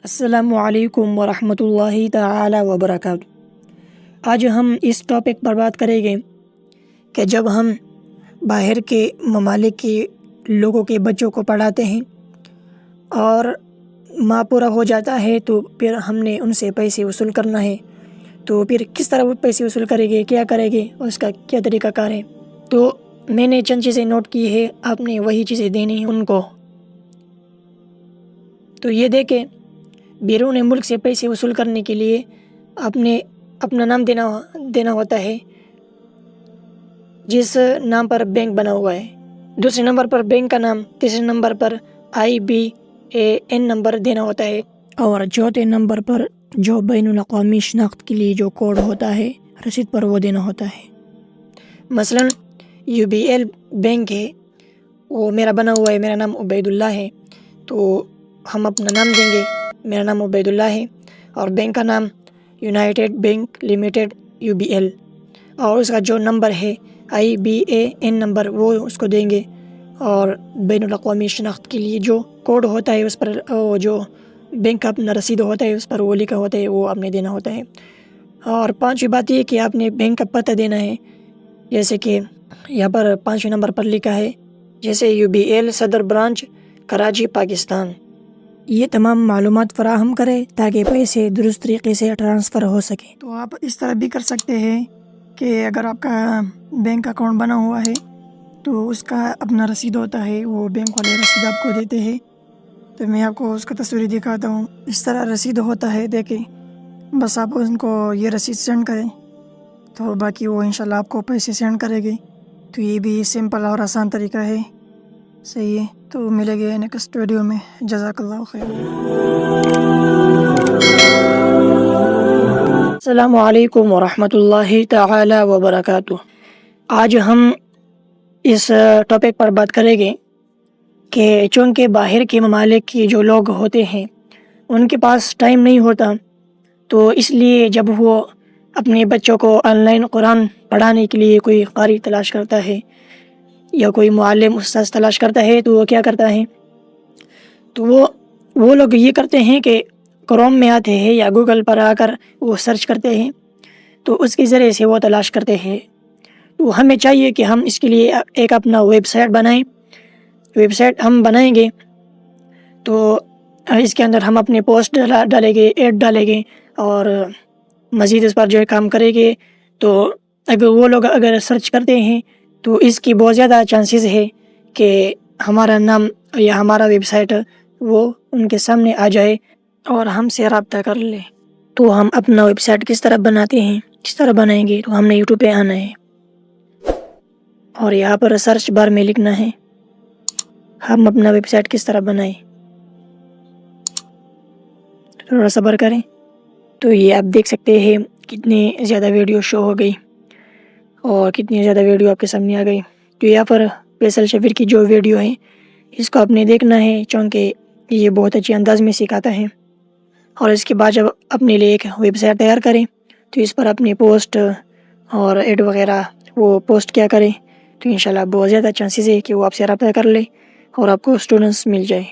السلام علیکم ورحمۃ اللہ تعالی وبرکاتہ۔ آج ہم اس ٹاپک پر بات کریں گے کہ جب ہم باہر کے ممالک کے لوگوں کے بچوں کو پڑھاتے ہیں اور ماہ پورا ہو جاتا ہے تو پھر ہم نے ان سے پیسے وصول کرنا ہے، تو پھر کس طرح وہ پیسے وصول کریں گے، کیا کریں گے، اور اس کا کیا طریقہ کار ہے۔ تو میں نے چند چیزیں نوٹ کی ہے، آپ نے وہی چیزیں دینی ہیں ان کو۔ تو یہ دیکھیں، بیرون ملک سے پیسے وصول کرنے کے لیے آپ نے اپنا نام دینا ہوتا ہے، جس نام پر بینک بنا ہوا ہے، دوسرے نمبر پر بینک کا نام، تیسرے نمبر پر IBAN نمبر دینا ہوتا ہے، اور چوتھے نمبر پر جو بین الاقوامی شناخت کے لیے جو کوڈ ہوتا ہے رسید پر وہ دینا ہوتا ہے۔ مثلا UBL بینک ہے، وہ میرا بنا ہوا ہے، میرا نام عبید اللہ ہے، تو ہم اپنا نام دیں گے، میرا نام عبید اللہ ہے، اور بینک کا نام یونائٹیڈ بینک لمیٹڈ UBL، اور اس کا جو نمبر ہے IBAN نمبر وہ اس کو دیں گے، اور بین الاقوامی شناخت کے لیے جو کوڈ ہوتا ہے اس پر جو بینک کا اپنا رسید ہوتا ہے اس پر وہ لکھا ہوتا ہے وہ آپ نے دینا ہوتا ہے۔ اور پانچویں بات یہ کہ آپ نے بینک کا پتہ دینا ہے، جیسے کہ یہاں پر پانچویں نمبر پر لکھا ہے، جیسے UBL صدر برانچ کراچی پاکستان۔ یہ تمام معلومات فراہم کرے تاکہ پیسے درست طریقے سے ٹرانسفر ہو سکے۔ تو آپ اس طرح بھی کر سکتے ہیں کہ اگر آپ کا بینک اکاؤنٹ بنا ہوا ہے تو اس کا اپنا رسید ہوتا ہے، وہ بینک والے رسید آپ کو دیتے ہیں، تو میں آپ کو اس کا تصویر دکھاتا ہوں۔ اس طرح رسید ہوتا ہے، دیکھیں، بس آپ ان کو یہ رسید سینڈ کریں تو باقی وہ انشاءاللہ آپ کو پیسے سینڈ کرے گی۔ تو یہ بھی سمپل اور آسان طریقہ ہے، صحیح ہے۔ تو ملے گے نیکسٹ ویڈیو میں، جزاک اللہ خیر۔ السلام علیکم ورحمۃ اللہ تعالی وبرکاتہ۔ آج ہم اس ٹاپک پر بات کریں گے کہ چونکہ باہر کے ممالک کے جو لوگ ہوتے ہیں ان کے پاس ٹائم نہیں ہوتا، تو اس لیے جب وہ اپنے بچوں کو آن لائن قرآن پڑھانے کے لیے کوئی قاری تلاش کرتا ہے یا کوئی معلم استاذ تلاش کرتا ہے تو وہ کیا کرتا ہے، تو وہ لوگ یہ کرتے ہیں کہ کروم میں آتے ہیں یا گوگل پر آ کر وہ سرچ کرتے ہیں، تو اس کے ذریعے سے وہ تلاش کرتے ہیں۔ تو ہمیں چاہیے کہ ہم اس کے لیے ایک اپنا ویب سائٹ بنائیں۔ ویب سائٹ ہم بنائیں گے تو اس کے اندر ہم اپنے پوسٹ ڈالیں گے، ایڈ ڈالیں گے، اور مزید اس پر جو ہے کام کریں گے۔ تو اگر وہ لوگ سرچ کرتے ہیں تو اس کی بہت زیادہ چانسز ہے کہ ہمارا نام یا ہمارا ویب سائٹ وہ ان کے سامنے آ جائے اور ہم سے رابطہ کر لے۔ تو ہم اپنا ویب سائٹ کس طرح بناتے ہیں، کس طرح بنائیں گے، تو ہم نے YouTube پہ آنا ہے اور یہاں پر سرچ بار میں لکھنا ہے ہم اپنا ویب سائٹ کس طرح بنائیں۔ تھوڑا صبر کریں۔ تو یہ آپ دیکھ سکتے ہیں کتنی زیادہ ویڈیو شو ہو گئی اور کتنی زیادہ ویڈیو آپ کے سامنے آ گئی۔ تو یہاں پر فیصل شفیع کی جو ویڈیو ہے اس کو آپ نے دیکھنا ہے، چونکہ یہ بہت اچھے انداز میں سکھاتا ہے۔ اور اس کے بعد جب اپنے لیے ایک ویب سائٹ تیار کریں تو اس پر اپنی پوسٹ اور ایڈ وغیرہ وہ پوسٹ کیا کریں، تو انشاءاللہ بہت زیادہ چانسز ہے کہ وہ آپ سے رابطہ کر لے اور آپ کو اسٹوڈنٹس مل جائے۔